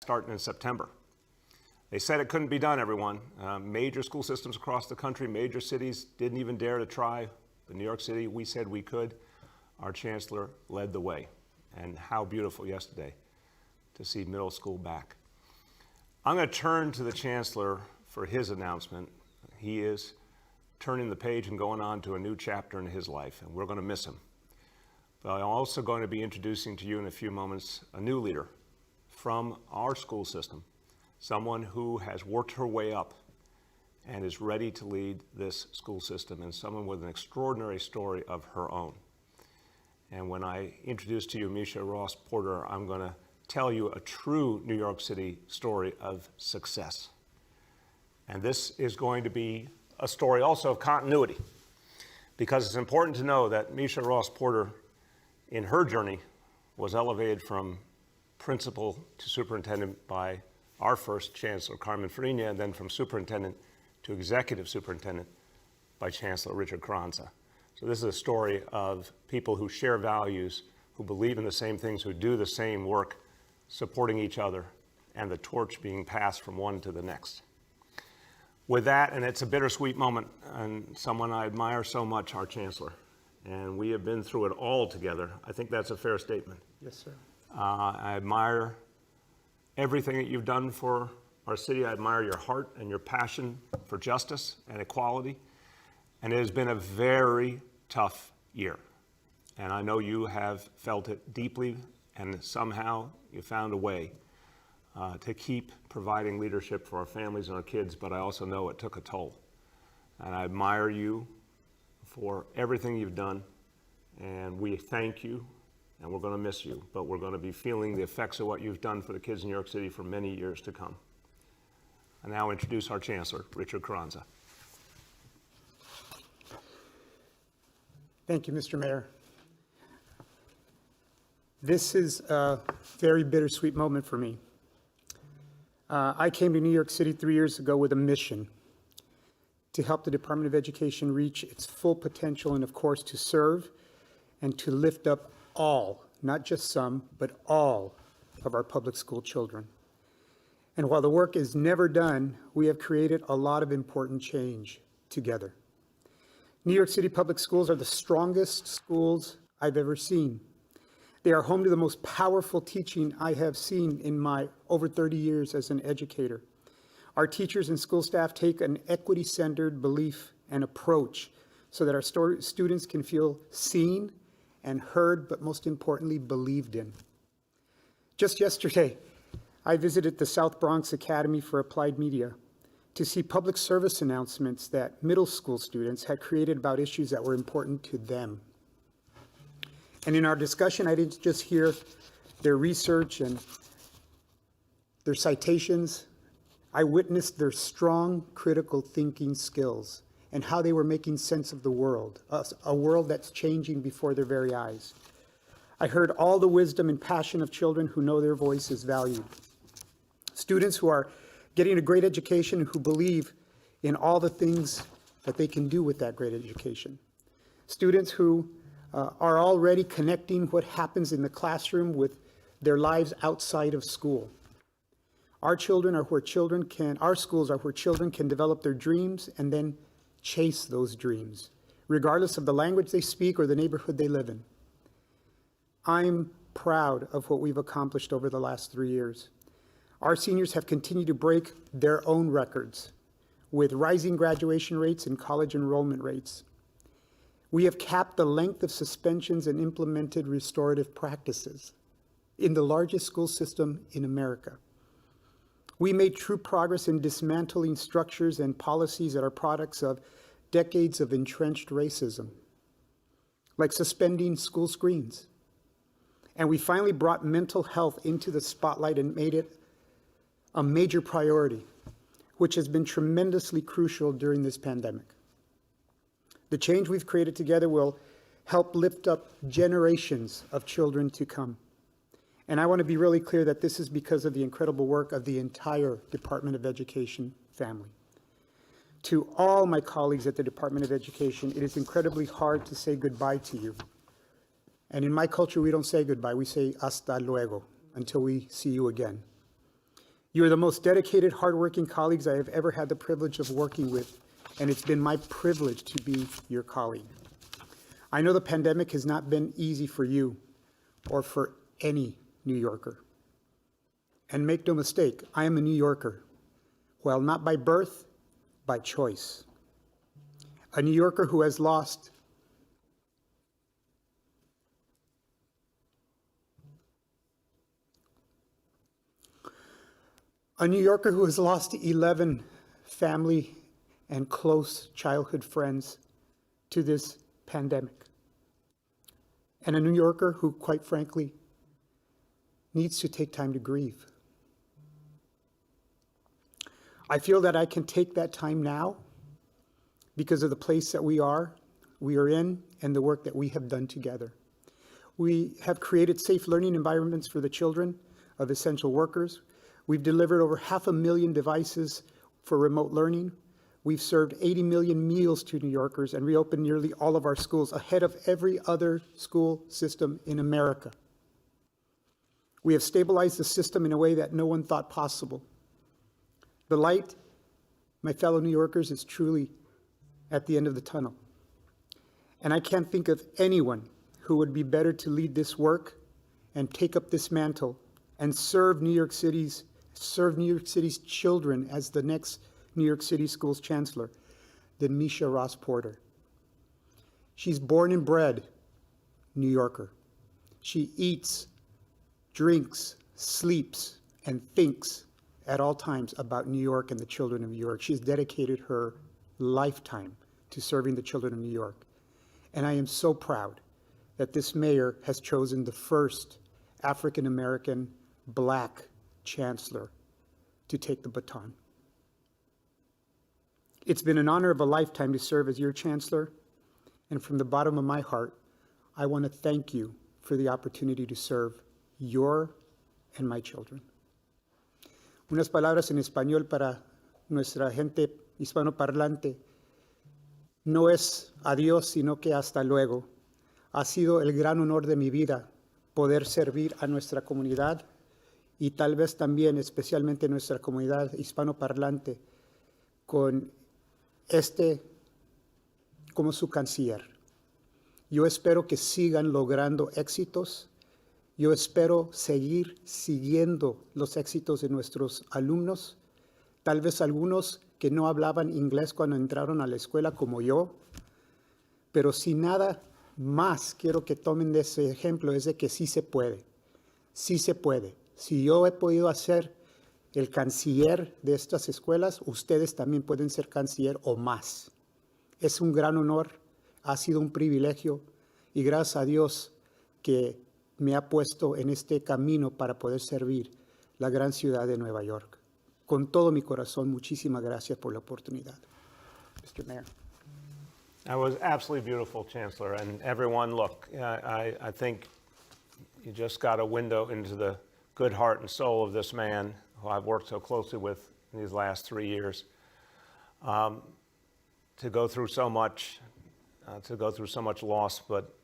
starting in September. They said it couldn't be done, everyone. Major school systems across the country, major cities didn't even dare to try. But New York City, we said we could. Our chancellor led the way. And how beautiful yesterday to see middle school back. I'm going to turn to the chancellor for his announcement. He is turning the page and going on to a new chapter in his life, and we're going to miss him. But I'm also going to be introducing to you in a few moments a new leader from our school system, someone who has worked her way up and is ready to lead this school system, and someone with an extraordinary story of her own. And when I introduce to you Misha Ross Porter, I'm going to tell you a true New York City story of success. And this is going to be a story also of continuity, because it's important to know that Misha Ross Porter, in her journey, was elevated from principal to superintendent by our first chancellor, Carmen Farina, and then from superintendent to executive superintendent by Chancellor Richard Carranza. So this is a story of people who share values, who believe in the same things, who do the same work, supporting each other, and the torch being passed from one to the next. With that, and it's a bittersweet moment, and someone I admire so much, our chancellor, and we have been through it all together. I think that's a fair statement. Yes, sir. I admire everything that you've done for our city. I admire your heart and your passion for justice and equality. And it has been a very tough year. And I know you have felt it deeply, and somehow you found a way to keep providing leadership for our families and our kids, but I also know it took a toll. And I admire you for everything you've done, and we thank you, and we're going to miss you, but we're going to be feeling the effects of what you've done for the kids in New York City for many years to come. I now introduce our Chancellor, Richard Carranza. Thank you, Mr. Mayor. This is a very bittersweet moment for me. I came to New York City 3 years ago with a mission to help the Department of Education reach its full potential and, of course, to serve and to lift up all, not just some, but all of our public school children. And while the work is never done, we have created a lot of important change together. New York City public schools are the strongest schools I've ever seen. They are home to the most powerful teaching I have seen in my over 30 years as an educator. Our teachers and school staff take an equity-centered belief and approach so that our students can feel seen and heard, but most importantly, believed in. Just yesterday, I visited the South Bronx Academy for Applied Media to see public service announcements that middle school students had created about issues that were important to them. And in our discussion, I didn't just hear their research and their citations. I witnessed their strong critical thinking skills and how they were making sense of the world, a world that's changing before their very eyes. I heard all the wisdom and passion of children who know their voice is valued. Students who are getting a great education and who believe in all the things that they can do with that great education. Students who are already connecting what happens in the classroom with their lives outside of school. Our schools are where children can develop their dreams and then chase those dreams, regardless of the language they speak or the neighborhood they live in. I'm proud of what we've accomplished over the last 3 years. Our seniors have continued to break their own records with rising graduation rates and college enrollment rates. We have capped the length of suspensions and implemented restorative practices in the largest school system in America. We made true progress in dismantling structures and policies that are products of decades of entrenched racism, like suspending school screens. And we finally brought mental health into the spotlight and made it a major priority, which has been tremendously crucial during this pandemic. The change we've created together will help lift up generations of children to come. And I want to be really clear that this is because of the incredible work of the entire Department of Education family. To all my colleagues at the Department of Education, it is incredibly hard to say goodbye to you. And in my culture, we don't say goodbye, we say hasta luego, until we see you again. You are the most dedicated, hardworking colleagues I have ever had the privilege of working with, and it's been my privilege to be your colleague. I know the pandemic has not been easy for you or for any New Yorker. And make no mistake, I am a New Yorker. Well, not by birth, by choice. A New Yorker who has lost A New Yorker who has lost 11 family and close childhood friends to this pandemic. And a New Yorker who, quite frankly, needs to take time to grieve. I feel that I can take that time now because of the place that we are in, and the work that we have done together. We have created safe learning environments for the children of essential workers. We've delivered over 500,000 devices for remote learning. We've served 80 million meals to New Yorkers and reopened nearly all of our schools ahead of every other school system in America. We have stabilized the system in a way that no one thought possible. The light, my fellow New Yorkers, is truly at the end of the tunnel. And I can't think of anyone who would be better to lead this work and take up this mantle and serve New York City's children as the next New York City Schools Chancellor than Misha Ross Porter. She's born and bred New Yorker. She eats, drinks, sleeps, and thinks at all times about New York and the children of New York. She's dedicated her lifetime to serving the children of New York. And I am so proud that this mayor has chosen the first African-American Black chancellor to take the baton. It's been an honor of a lifetime to serve as your chancellor, and from the bottom of my heart, I want to thank you for the opportunity to serve your and my children. Unas palabras en español para nuestra gente hispanoparlante. No es adiós, sino que hasta luego. Ha sido el gran honor de mi vida poder servir a nuestra comunidad y tal vez también, especialmente nuestra comunidad hispanoparlante, con como su canciller. Yo espero que sigan logrando éxitos. Yo espero seguir siguiendo los éxitos de nuestros alumnos, tal vez algunos que no hablaban inglés cuando entraron a la escuela como yo, pero si nada más quiero que tomen de ese ejemplo es de que sí se puede, sí se puede. Si yo he podido hacer el canciller de estas escuelas, ustedes también pueden ser canciller o más. Es un gran honor, ha sido un privilegio y gracias a Dios que me ha puesto en este camino para poder servir la gran ciudad de Nueva York. Con todo mi corazón, muchísimas gracias por la oportunidad. Mr. Mayor. That was absolutely beautiful, Chancellor. And everyone, look, I think you just got a window into the good heart and soul of this man who I've worked so closely with in these last 3 years. To go through so much loss, but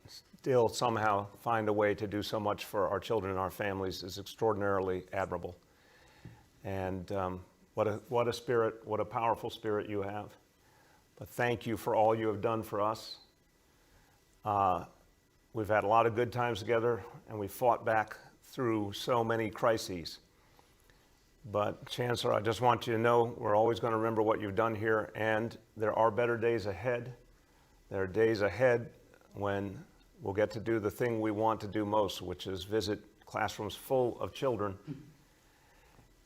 still somehow find a way to do so much for our children and our families is extraordinarily admirable. And what a spirit, what a powerful spirit you have. But thank you for all you have done for us. We've had a lot of good times together, and we fought back through so many crises. But Chancellor, I just want you to know we're always going to remember what you've done here, and there are better days ahead. There are days ahead when we'll get to do the thing we want to do most, which is visit classrooms full of children.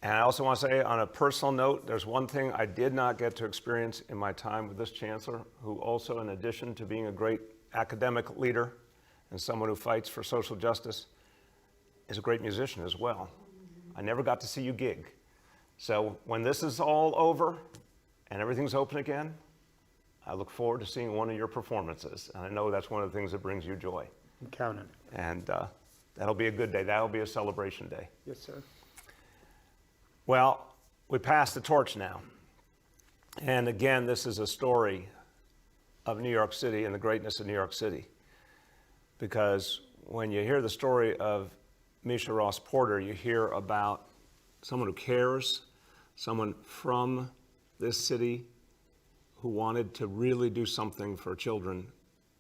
And I also want to say, on a personal note, there's one thing I did not get to experience in my time with this chancellor, who also, in addition to being a great academic leader and someone who fights for social justice, is a great musician as well. I never got to see you gig. So when this is all over and everything's open again, I look forward to seeing one of your performances. And I know that's one of the things that brings you joy. I'm counting. And that'll be a good day. That'll be a celebration day. Yes, sir. Well, we pass the torch now. And again, this is a story of New York City and the greatness of New York City. Because when you hear the story of Misha Ross Porter, you hear about someone who cares, someone from this city who wanted to really do something for children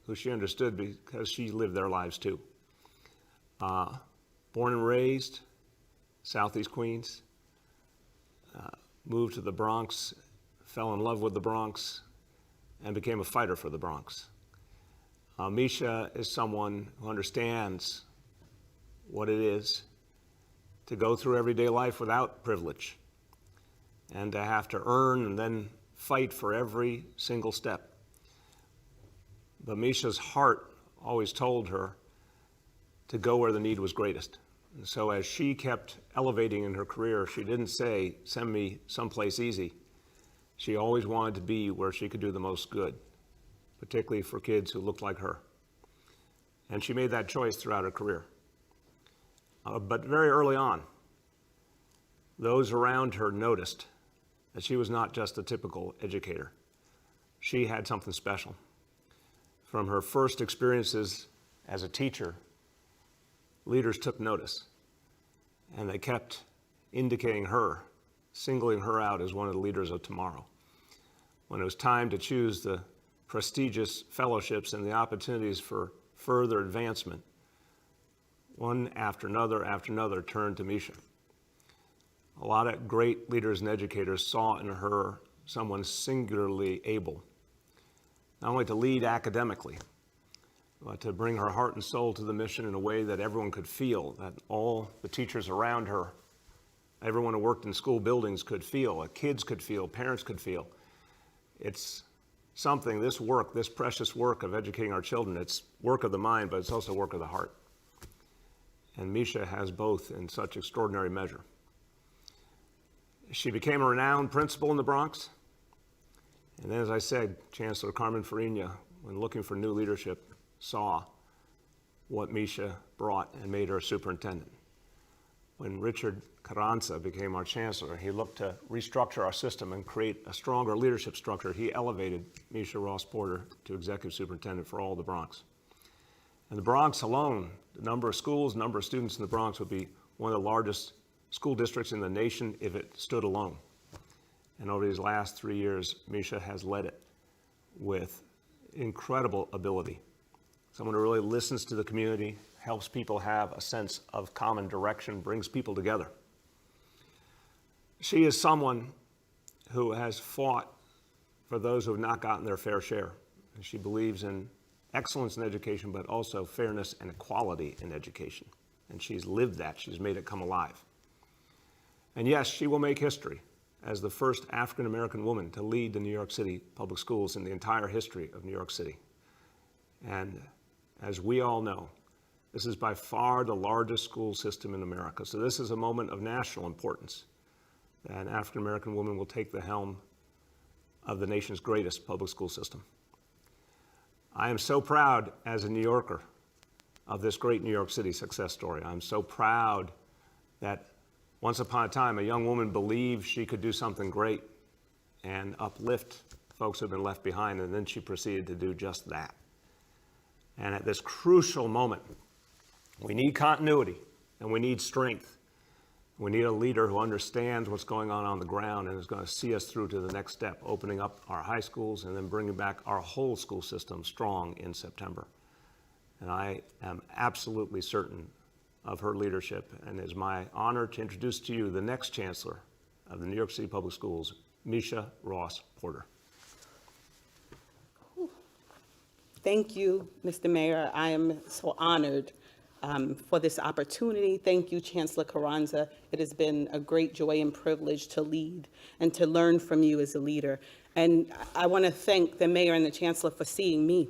who she understood because she lived their lives too. Born and raised, Southeast Queens, moved to the Bronx, fell in love with the Bronx, and became a fighter for the Bronx. Misha is someone who understands what it is to go through everyday life without privilege and to have to earn and then fight for every single step. But Misha's heart always told her to go where the need was greatest. And so as she kept elevating in her career, she didn't say, send me someplace easy. She always wanted to be where she could do the most good, particularly for kids who looked like her. And she made that choice throughout her career. But very early on, those around her noticed that she was not just a typical educator. She had something special. From her first experiences as a teacher, leaders took notice, and they kept indicating her, singling her out as one of the leaders of tomorrow. When it was time to choose the prestigious fellowships and the opportunities for further advancement, one after another turned to Misha. A lot of great leaders and educators saw in her someone singularly able, not only to lead academically, but to bring her heart and soul to the mission in a way that everyone could feel, that all the teachers around her, everyone who worked in school buildings could feel, kids could feel, parents could feel. It's something, this work, this precious work of educating our children, it's work of the mind, but it's also work of the heart. And Misha has both in such extraordinary measure. She became a renowned principal in the Bronx. And then, as I said, Chancellor Carmen Farina, when looking for new leadership, saw what Misha brought and made her superintendent. When Richard Carranza became our chancellor, he looked to restructure our system and create a stronger leadership structure. He elevated Misha Ross Porter to executive superintendent for all the Bronx. And the Bronx alone, the number of schools, number of students in the Bronx would be one of the largest school districts in the nation if it stood alone. And over these last 3 years, Misha has led it with incredible ability. Someone who really listens to the community, helps people have a sense of common direction, brings people together. She is someone who has fought for those who have not gotten their fair share. She believes in excellence in education, but also fairness and equality in education. And she's lived that. She's made it come alive. And yes, she will make history as the first African-American woman to lead the New York City public schools in the entire history of New York City. And as we all know, this is by far the largest school system in America. So this is a moment of national importance that an African-American woman will take the helm of the nation's greatest public school system. I am so proud as a New Yorker of this great New York City success story. I'm so proud that once upon a time, a young woman believed she could do something great and uplift folks who have been left behind, and then she proceeded to do just that. And at this crucial moment, we need continuity and we need strength. We need a leader who understands what's going on the ground and is going to see us through to the next step, opening up our high schools and then bringing back our whole school system strong in September. And I am absolutely certain of her leadership, and it's my honor to introduce to you the next chancellor of the New York City Public Schools, Misha Ross Porter. Thank you, Mr. Mayor. I am so honored for this opportunity. Thank you, Chancellor Carranza. It has been a great joy and privilege to lead and to learn from you as a leader. And I want to thank the Mayor and the Chancellor for seeing me.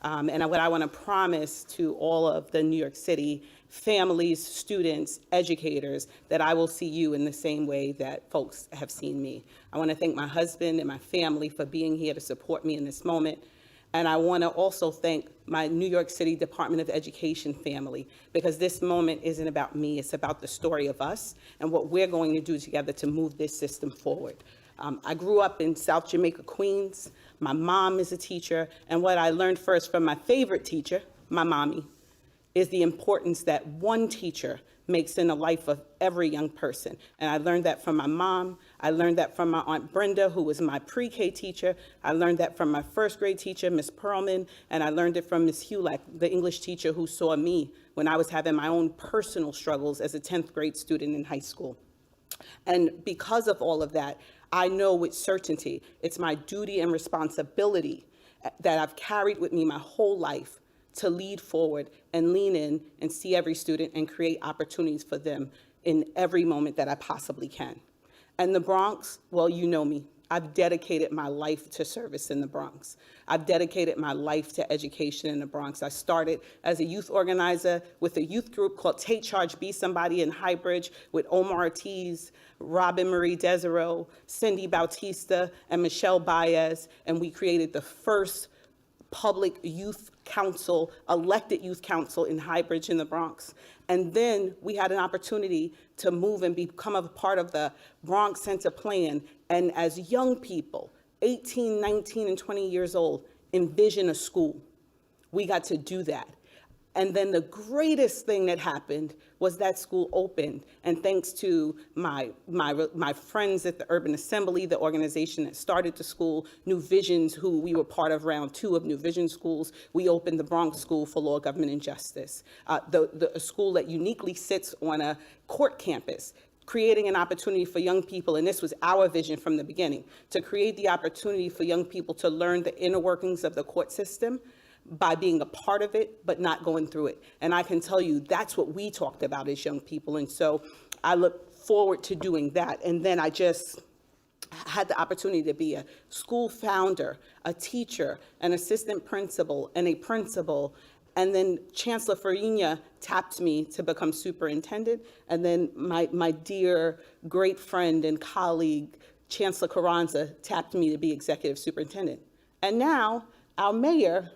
And what I want to promise to all of the New York City families, students, educators, that I will see you in the same way that folks have seen me. I want to thank my husband and my family for being here to support me in this moment. And I want to also thank my New York City Department of Education family, because this moment isn't about me, it's about the story of us and what we're going to do together to move this system forward. I grew up in South Jamaica, Queens. My mom is a teacher, and what I learned first from my favorite teacher, my mommy, is the importance that one teacher makes in the life of every young person. And I learned that from my mom. I learned that from my Aunt Brenda, who was my pre-K teacher. I learned that from my first grade teacher, Miss Perlman, and I learned it from Miss Hulak, the English teacher who saw me when I was having my own personal struggles as a 10th grade student in high school. And because of all of that, I know with certainty it's my duty and responsibility that I've carried with me my whole life to lead forward and lean in and see every student and create opportunities for them in every moment that I possibly can. And the Bronx, well, you know me. I've dedicated my life to service in the Bronx. I've dedicated my life to education in the Bronx. I started as a youth organizer with a youth group called Take Charge, Be Somebody in Highbridge with Omar Ortiz, Robin Marie Desereau, Cindy Bautista, and Michelle Baez, and we created the first public youth council, elected youth council in Highbridge in the Bronx. And then we had an opportunity to move and become a part of the Bronx Center Plan. And as young people, 18, 19, and 20 years old, envision a school. We got to do that. And then the greatest thing that happened was that school opened. And thanks to my friends at the Urban Assembly, the organization that started the school, New Visions, who we were part of round 2 of New Vision schools, we opened the Bronx School for Law, Government, and Justice, a school that uniquely sits on a court campus, creating an opportunity for young people, and this was our vision from the beginning, to create the opportunity for young people to learn the inner workings of the court system by being a part of it, but not going through it. And I can tell you that's what we talked about as young people. And so I look forward to doing that. And then I just had the opportunity to be a school founder, a teacher, an assistant principal, and a principal. And then Chancellor Farina tapped me to become superintendent. And then my dear, great friend and colleague, Chancellor Carranza, tapped me to be executive superintendent. And now our mayor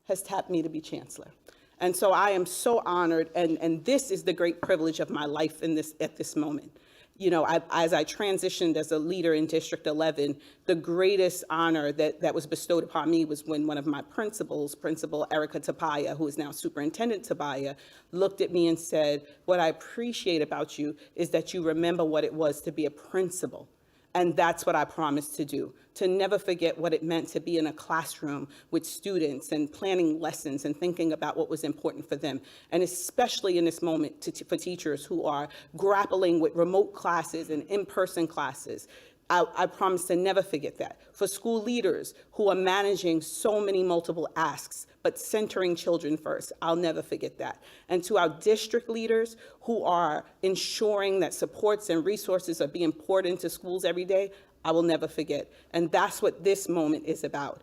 has tapped me to be chancellor. And so I am so honored, and this is the great privilege of my life at this moment. You know, as I transitioned as a leader in District 11, the greatest honor that was bestowed upon me was when one of my principals, Principal Erica Tapaya, who is now Superintendent Tapaya, looked at me and said, "What I appreciate about you is that you remember what it was to be a principal." And that's what I promised to do, to never forget what it meant to be in a classroom with students and planning lessons and thinking about what was important for them. And especially in this moment for teachers who are grappling with remote classes and in-person classes. I promise to never forget that. For school leaders who are managing so many multiple asks, but centering children first, I'll never forget that. And to our district leaders who are ensuring that supports and resources are being poured into schools every day, I will never forget. And that's what this moment is about.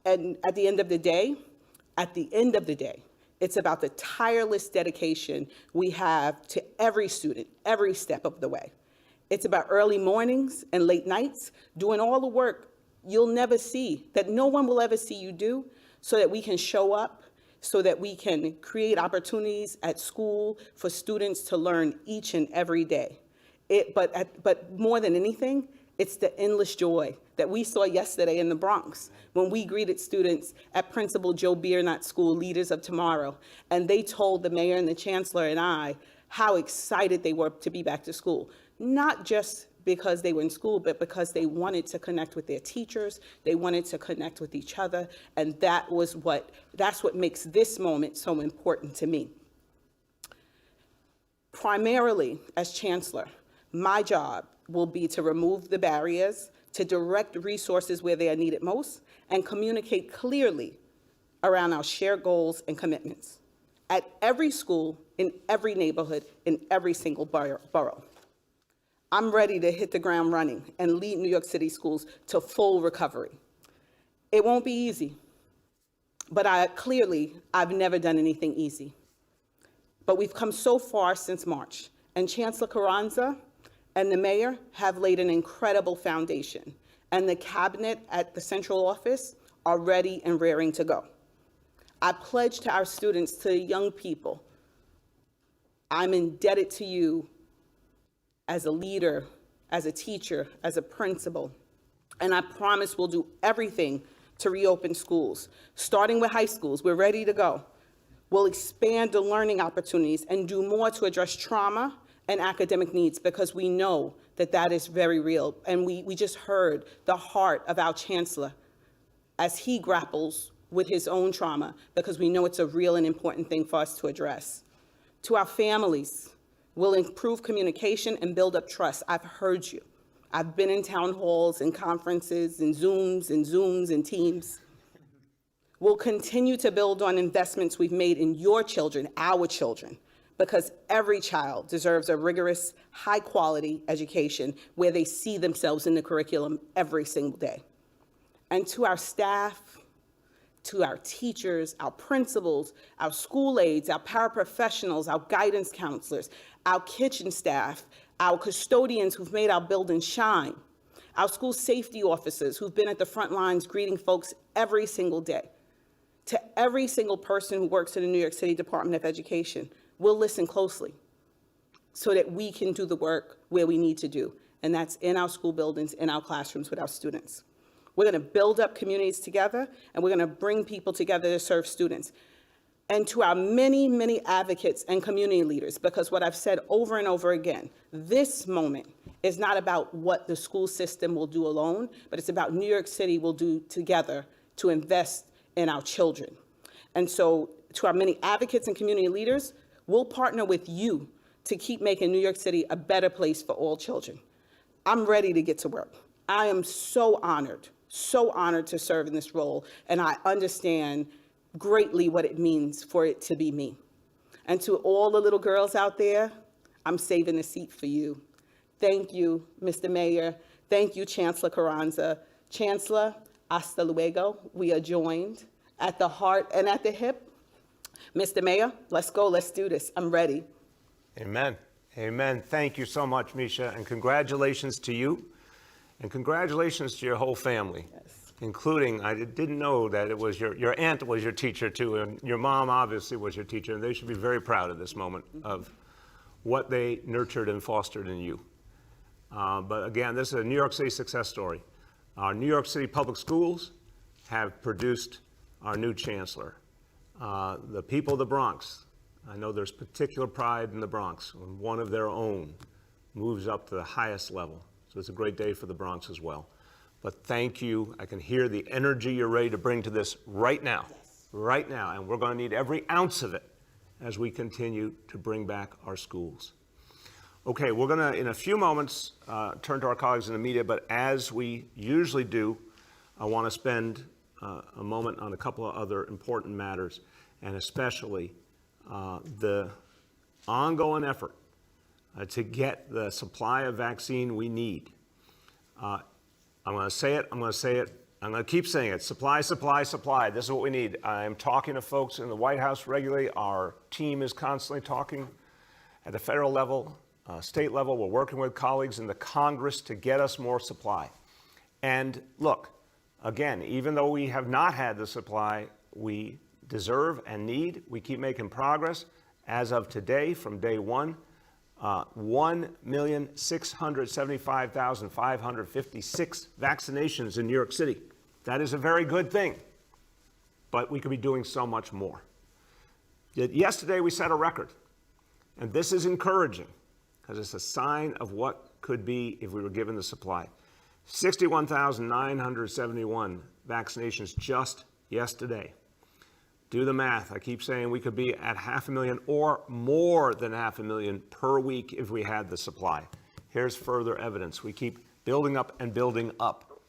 And at the end of the day, it's about the tireless dedication we have to every student, every step of the way. It's about early mornings and late nights, doing all the work you'll never see, that no one will ever see you do, so that we can show up, so that we can create opportunities at school for students to learn each and every day. But more than anything, it's the endless joy that we saw yesterday in the Bronx when we greeted students at Principal Joe Biernat School, Leaders of Tomorrow, and they told the mayor and the chancellor and I how excited they were to be back to school. Not just because they were in school, but because they wanted to connect with their teachers, they wanted to connect with each other, and that's what makes this moment so important to me. Primarily, as chancellor, my job will be to remove the barriers, to direct resources where they are needed most, and communicate clearly around our shared goals and commitments at every school, in every neighborhood, in every single borough. I'm ready to hit the ground running and lead New York City schools to full recovery. It won't be easy, but I've never done anything easy. But we've come so far since March, and Chancellor Carranza and the mayor have laid an incredible foundation, and the cabinet at the central office are ready and raring to go. I pledge to our students, to the young people, I'm indebted to you as a leader, as a teacher, as a principal, and I promise we'll do everything to reopen schools, starting with high schools. We're ready to go. We'll expand the learning opportunities and do more to address trauma and academic needs, because we know that that is very real. And we just heard the heart of our chancellor as he grapples with his own trauma, because we know it's a real and important thing for us to address. To our families, we'll improve communication and build up trust. I've heard you. I've been in town halls and conferences and Zooms and Teams. We'll continue to build on investments we've made in your children, our children, because every child deserves a rigorous, high-quality education where they see themselves in the curriculum every single day. And to our staff, to our teachers, our principals, our school aides, our paraprofessionals, our guidance counselors, our kitchen staff, our custodians who've made our building shine, our school safety officers who've been at the front lines greeting folks every single day, to every single person who works in the New York City Department of Education, we'll listen closely so that we can do the work where we need to do, and that's in our school buildings, in our classrooms with our students. We're going to build up communities together, and we're going to bring people together to serve students. And to our many, many advocates and community leaders, because what I've said over and over again, this moment is not about what the school system will do alone, but it's about New York City will do together to invest in our children. And so to our many advocates and community leaders, we'll partner with you to keep making New York City a better place for all children. I'm ready to get to work. I am so honored to serve in this role, and I understand greatly what it means for it to be me. And to all the little girls out there, I'm saving a seat for you. Thank you, Mr. Mayor. Thank you, Chancellor Carranza. Chancellor, hasta luego. We are joined at the heart and at the hip. Mr. Mayor, let's go, let's do this. I'm ready. Amen. Amen. Thank you so much, Misha, and congratulations to you, and congratulations to your whole family, Yes. including, I didn't know that it was your aunt was your teacher too, and your mom obviously was your teacher, and they should be very proud of this moment of what they nurtured and fostered in you. But again, this is a New York City success story. Our New York City public schools have produced our new chancellor. The people of the Bronx, I know there's particular pride in the Bronx when one of their own moves up to the highest level. So it's a great day for the Bronx as well. But thank you. I can hear the energy you're ready to bring to this right now. Yes. Right now. And we're going to need every ounce of it as we continue to bring back our schools. Okay, we're going to, in a few moments, turn to our colleagues in the media, but as we usually do, I want to spend a moment on a couple of other important matters, and especially the ongoing effort to get the supply of vaccine we need. I'm going to say it, I'm going to keep saying it. Supply, supply, supply. This is what we need. I'm talking to folks in the White House regularly. Our team is constantly talking at the federal level, state level. We're working with colleagues in the Congress to get us more supply. And look, again, even though we have not had the supply we deserve and need, we keep making progress. As of today, from day one, 1,675,556 vaccinations in New York City. That is a very good thing, but we could be doing so much more. Yet yesterday we set a record, and this is encouraging because it's a sign of what could be if we were given the supply. 61,971 vaccinations just yesterday. Do the math. I keep saying we could be at 500,000 or more than 500,000 per week if we had the supply. Here's further evidence. We keep building up and building up.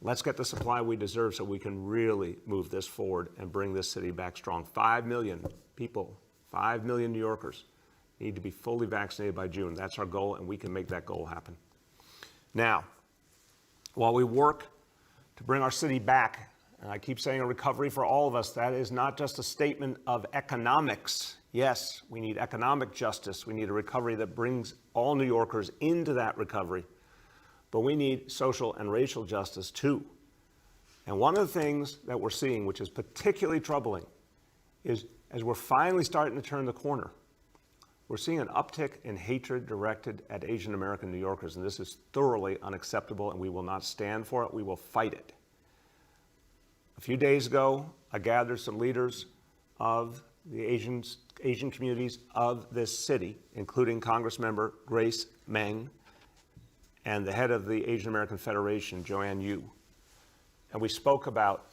Let's get the supply we deserve so we can really move this forward and bring this city back strong. 5 million people, 5 million New Yorkers need to be fully vaccinated by June. That's our goal, and we can make that goal happen. Now, while we work to bring our city back, and I keep saying a recovery for all of us, that is not just a statement of economics. Yes, we need economic justice. We need a recovery that brings all New Yorkers into that recovery. But we need social and racial justice too. And one of the things that we're seeing, which is particularly troubling, is as we're finally starting to turn the corner, we're seeing an uptick in hatred directed at Asian American New Yorkers, and this is thoroughly unacceptable, and we will not stand for it. We will fight it. A few days ago, I gathered some leaders of the Asian communities of this city, including Congressmember Grace Meng and the head of the Asian American Federation, Joanne Yu. And we spoke about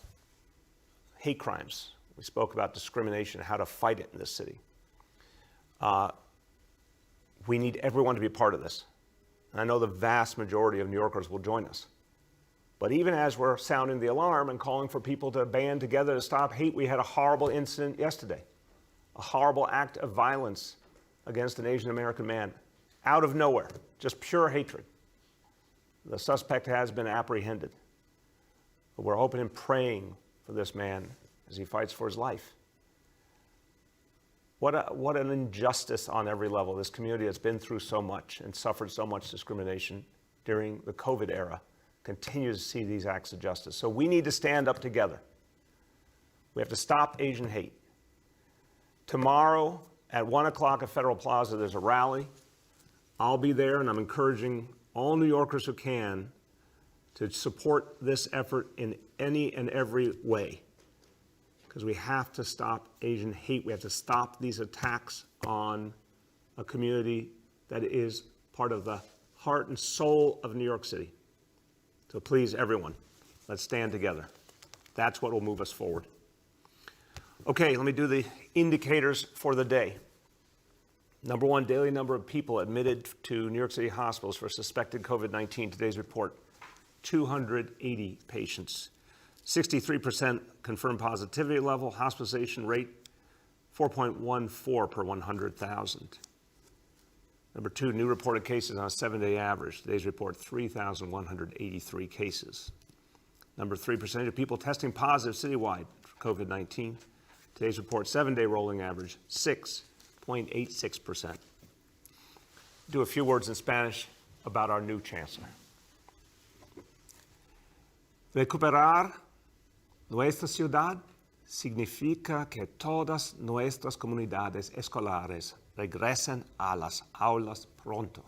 hate crimes. We spoke about discrimination, how to fight it in this city. We need everyone to be part of this. And I know the vast majority of New Yorkers will join us. But even as we're sounding the alarm and calling for people to band together to stop hate, we had a horrible incident yesterday, a horrible act of violence against an Asian American man, out of nowhere, just pure hatred. The suspect has been apprehended. But we're hoping and praying for this man as he fights for his life. What an injustice on every level. This community has been through so much and suffered so much discrimination during the COVID era continues to see these acts of justice. So we need to stand up together. We have to stop Asian hate. Tomorrow at 1 o'clock at Federal Plaza, there's a rally. I'll be there, and I'm encouraging all New Yorkers who can to support this effort in any and every way, because we have to stop Asian hate. We have to stop these attacks on a community that is part of the heart and soul of New York City. So please, everyone, let's stand together. That's what will move us forward. Okay, let me do the indicators for the day. Number one, daily number of people admitted to New York City hospitals for suspected COVID-19. Today's report, 280 patients. 63% confirmed positivity level, hospitalization rate 4.14 per 100,000. Number two, new reported cases on a 7-day average. Today's report, 3,183 cases. Number three, percentage of people testing positive citywide for COVID-19. Today's report, 7-day rolling average, 6.86%. Do a few words in Spanish about our new chancellor. Recuperar nuestra ciudad significa que todas nuestras comunidades escolares regresen a las aulas pronto.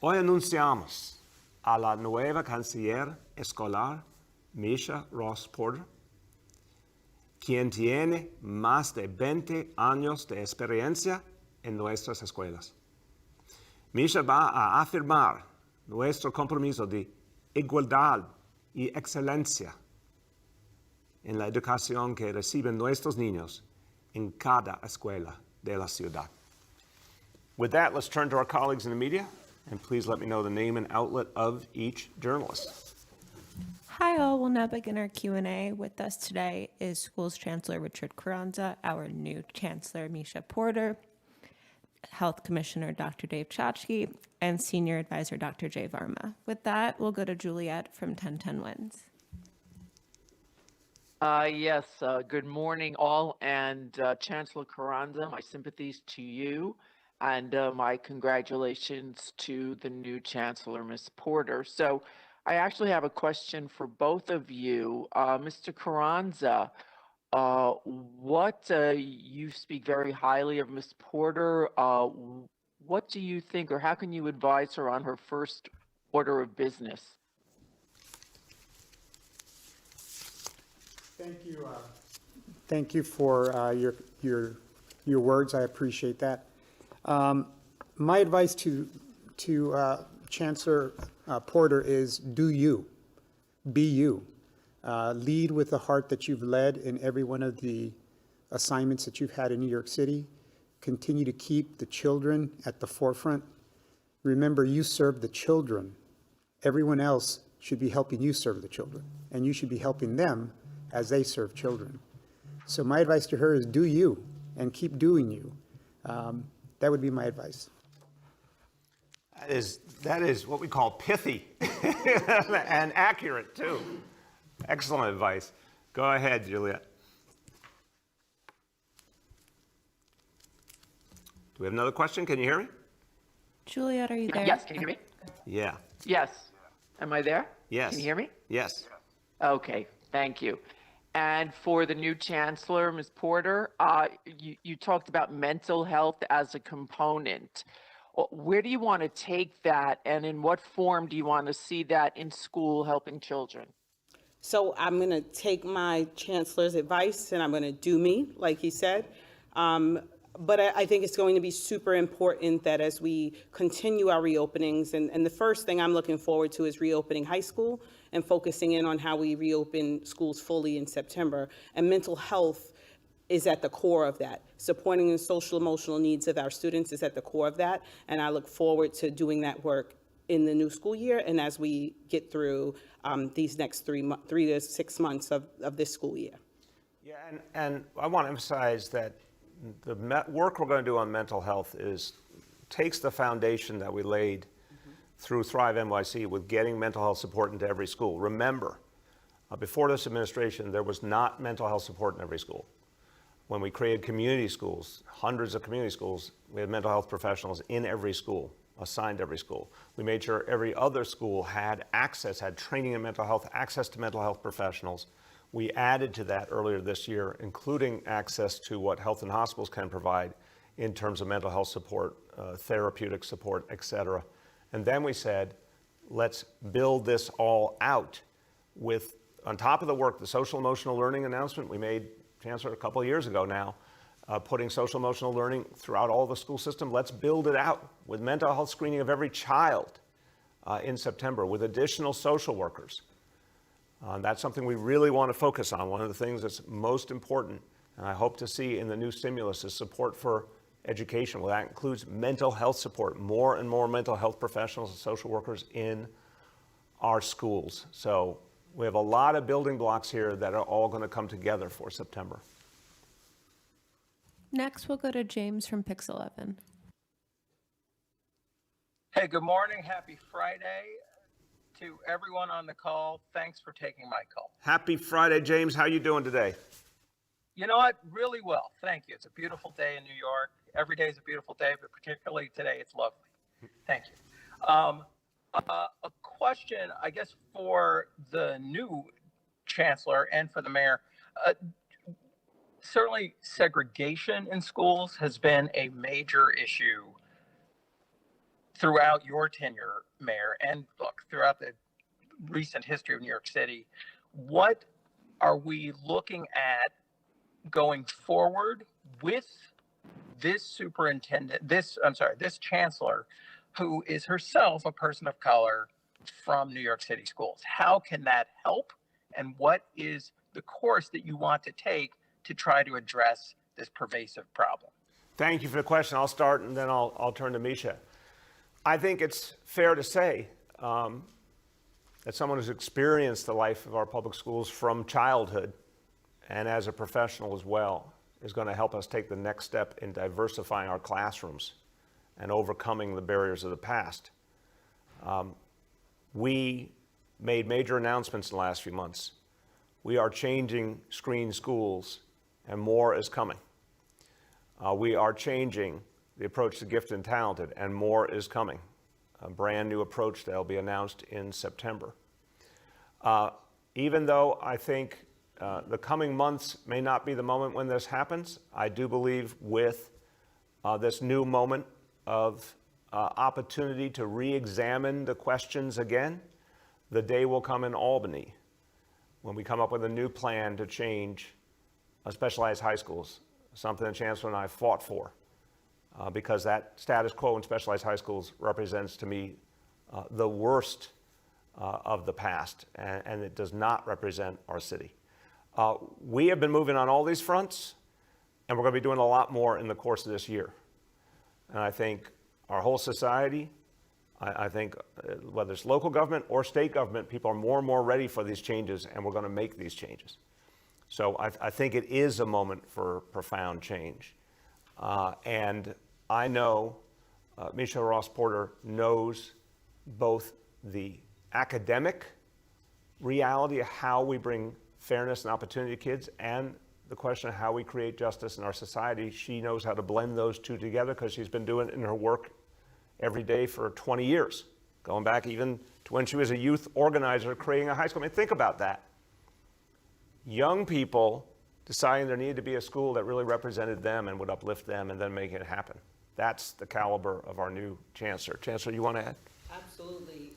Hoy anunciamos a la nueva canciller escolar, Misha Ross Porter, quien tiene más de 20 años de experiencia en nuestras escuelas. Misha va a afirmar nuestro compromiso de igualdad y excelencia en la educación que reciben nuestros niños en cada escuela de la ciudad. With that, let's turn to our colleagues in the media, and please let me know the name and outlet of each journalist. Hi all, we'll now begin our Q&A. With us today is Schools Chancellor Richard Carranza, our new Chancellor Misha Porter, Health Commissioner Dr. Dave Chachki, and Senior Advisor Dr. Jay Varma. With that, we'll go to Juliet from 1010 Wins. Yes, good morning all, and Chancellor Carranza, my sympathies to you, and my congratulations to the new Chancellor, Ms. Porter. So I actually have a question for both of you. Mr. Carranza, you speak very highly of Ms. Porter. What do you think, or how can you advise her on her first order of business? Thank you. Thank you for your words. I appreciate that. My advice to Chancellor Porter is do you, be you. Lead with the heart that you've led in every one of the assignments that you've had in New York City. Continue to keep the children at the forefront. Remember, you serve the children. Everyone else should be helping you serve the children, and you should be helping them as they serve children. So my advice to her is do you and keep doing you. That would be my advice. That is what we call pithy and accurate too. Excellent advice. Go ahead, Juliet. Do we have another question? Can you hear me? Juliet, are you there? Yes, can you hear me? Yeah. Yes. Am I there? Yes. Can you hear me? Yes. Okay, thank you. And for the new Chancellor, Ms. Porter, you talked about mental health as a component. Where do you want to take that, and in what form do you want to see that in school helping children? So I'm going to take my chancellor's advice and I'm going to do me, like he said. But I think it's going to be super important that as we continue our reopenings, and the first thing I'm looking forward to is reopening high school and focusing in on how we reopen schools fully in September. And mental health is at the core of that. Supporting the social emotional needs of our students is at the core of that. And I look forward to doing that work in the new school year and as we get through these next 3 to 6 months of this school year. Yeah, and I want to emphasize that the work we're going to do on mental health takes the foundation that we laid through Thrive NYC with getting mental health support into every school. Remember, before this administration, there was not mental health support in every school. When we created community schools, hundreds of community schools, we had mental health professionals in every school, assigned to every school. We made sure every other school had training in mental health, access to mental health professionals. We added to that earlier this year, including access to what health and hospitals can provide in terms of mental health support, therapeutic support, et cetera. And then we said, let's build this all out with, on top of the work, the social emotional learning announcement we made, Chancellor, a couple of years ago now, putting social emotional learning throughout all the school system. Let's build it out with mental health screening of every child in September, with additional social workers. That's something we really want to focus on. One of the things that's most important, and I hope to see in the new stimulus, is support for education. Well, that includes mental health support, more and more mental health professionals and social workers in our schools. So we have a lot of building blocks here that are all going to come together for September. Next, we'll go to James from Pix 11. Hey, good morning. Happy Friday to everyone on the call. Thanks for taking my call. Happy Friday, James. How you doing today? You know what? Really well. Thank you. It's a beautiful day in New York. Every day is a beautiful day, but particularly today, it's lovely. Thank you. A question, I guess, for the new chancellor and for the mayor. Certainly, segregation in schools has been a major issue throughout your tenure, Mayor, and look, throughout the recent history of New York City. What are we looking at going forward with this this chancellor, who is herself a person of color from New York City schools? How can that help? And what is the course that you want to take to try to address this pervasive problem? Thank you for the question. I'll start and then I'll turn to Misha. I think it's fair to say that someone who's experienced the life of our public schools from childhood and as a professional as well is going to help us take the next step in diversifying our classrooms and overcoming the barriers of the past. We made major announcements in the last few months. We are changing screen schools and more is coming. We are changing the approach to gifted and talented, and more is coming. A brand new approach that will be announced in September. Even though I think the coming months may not be the moment when this happens, I do believe with this new moment of opportunity to re-examine the questions again, the day will come in Albany when we come up with a new plan to change specialized high schools, something the Chancellor and I fought for. Because that status quo in specialized high schools represents to me the worst of the past, and it does not represent our city. We have been moving on all these fronts, and we're going to be doing a lot more in the course of this year. And I think our whole society, I think whether it's local government or state government, people are more and more ready for these changes, and we're going to make these changes. So I think it is a moment for profound change. And I know Misha Ross-Porter knows both the academic reality of how we bring fairness and opportunity to kids and the question of how we create justice in our society. She knows how to blend those two together because she's been doing it in her work every day for 20 years, going back even to when she was a youth organizer creating a high school. I mean, think about that. Young people deciding there needed to be a school that really represented them and would uplift them and then make it happen. That's the caliber of our new chancellor. Chancellor, you want to add? Absolutely.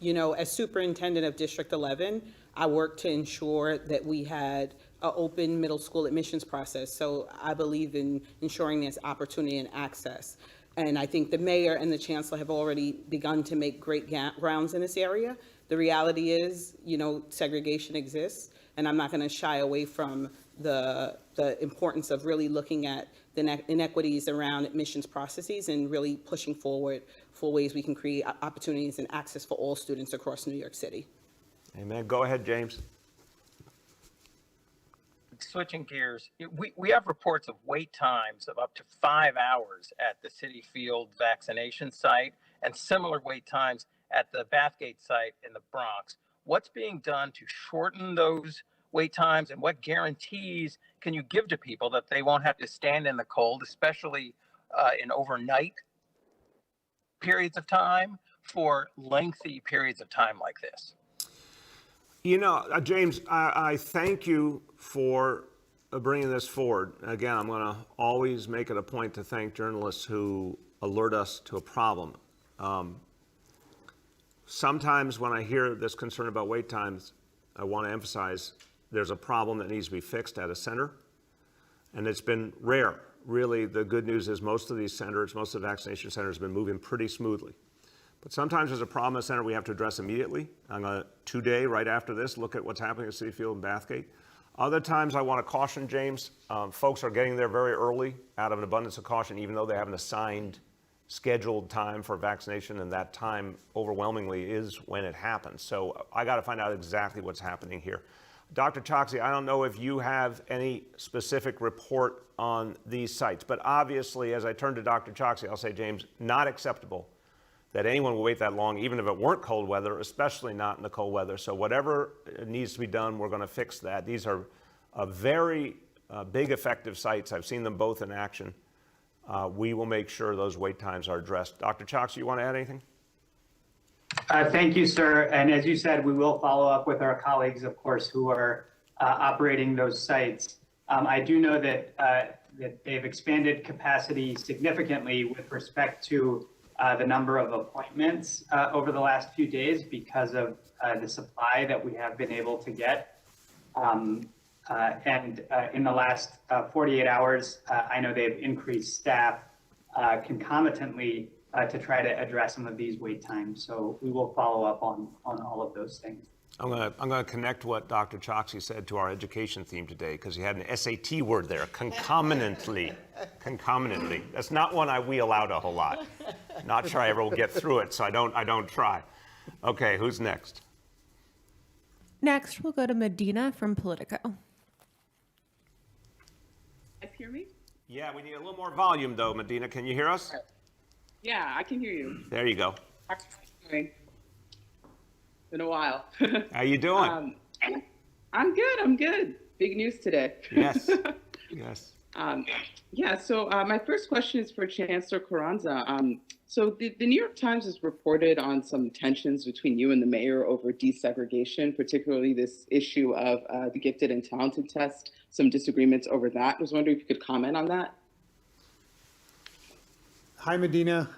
You know, as superintendent of District 11, I worked to ensure that we had an open middle school admissions process. So I believe in ensuring there's opportunity and access. And I think the mayor and the chancellor have already begun to make great grounds in this area. The reality is, you know, segregation exists, and I'm not going to shy away from the importance of really looking at the inequities around admissions processes and really pushing forward for ways we can create opportunities and access for all students across New York City. Amen. Go ahead, James. Switching gears, we have reports of wait times of up to 5 hours at the Citi Field vaccination site and similar wait times at the Bathgate site in the Bronx. What's being done to shorten those wait times, and what guarantees can you give to people that they won't have to stand in the cold, especially in overnight periods of time, for lengthy periods of time like this? You know, James, I thank you for bringing this forward. Again, I'm going to always make it a point to thank journalists who alert us to a problem. Sometimes when I hear this concern about wait times, I want to emphasize there's a problem that needs to be fixed at a center, and it's been rare. Really, the good news is most of these centers, most of the vaccination centers have been moving pretty smoothly. But sometimes there's a problem at a center we have to address immediately. I'm going to, today, right after this, look at what's happening at Citi Field and Bathgate. Other times I want to caution, James, folks are getting there very early out of an abundance of caution, even though they have an assigned scheduled time for vaccination, and that time overwhelmingly is when it happens. So I got to find out exactly what's happening here. Dr. Choksi, I don't know if you have any specific report on these sites, but obviously, as I turn to Dr. Choksi, I'll say, James, not acceptable that anyone will wait that long, even if it weren't cold weather, especially not in the cold weather. So whatever needs to be done, we're going to fix that. These are very big, effective sites. I've seen them both in action. We will make sure those wait times are addressed. Dr. Choksi, you want to add anything? Thank you, sir. And as you said, we will follow up with our colleagues, of course, who are operating those sites. I do know that that they've expanded capacity significantly with respect to the number of appointments over the last few days because of the supply that we have been able to get. And in the last 48 hours, I know they've increased staff concomitantly to try to address some of these wait times. So we will follow up on all of those things. I'm going to connect what Dr. Choksi said to our education theme today, because he had an SAT word there, concomitantly. Concomitantly. That's not one we wheel out a whole lot. Not sure I ever will get through it, so I don't try. Okay, who's next? Next, we'll go to Medina from Politico. Guys hear me? Yeah, we need a little more volume, though, Medina. Can you hear us? Yeah, I can hear you. There you go. Been a while. How you doing? I'm good. Big news today. Yes. Yes. So my first question is for Chancellor Carranza. So the New York Times has reported on some tensions between you and the mayor over desegregation, particularly this issue of the gifted and talented test, some disagreements over that. I was wondering if you could comment on that. Hi, Medina.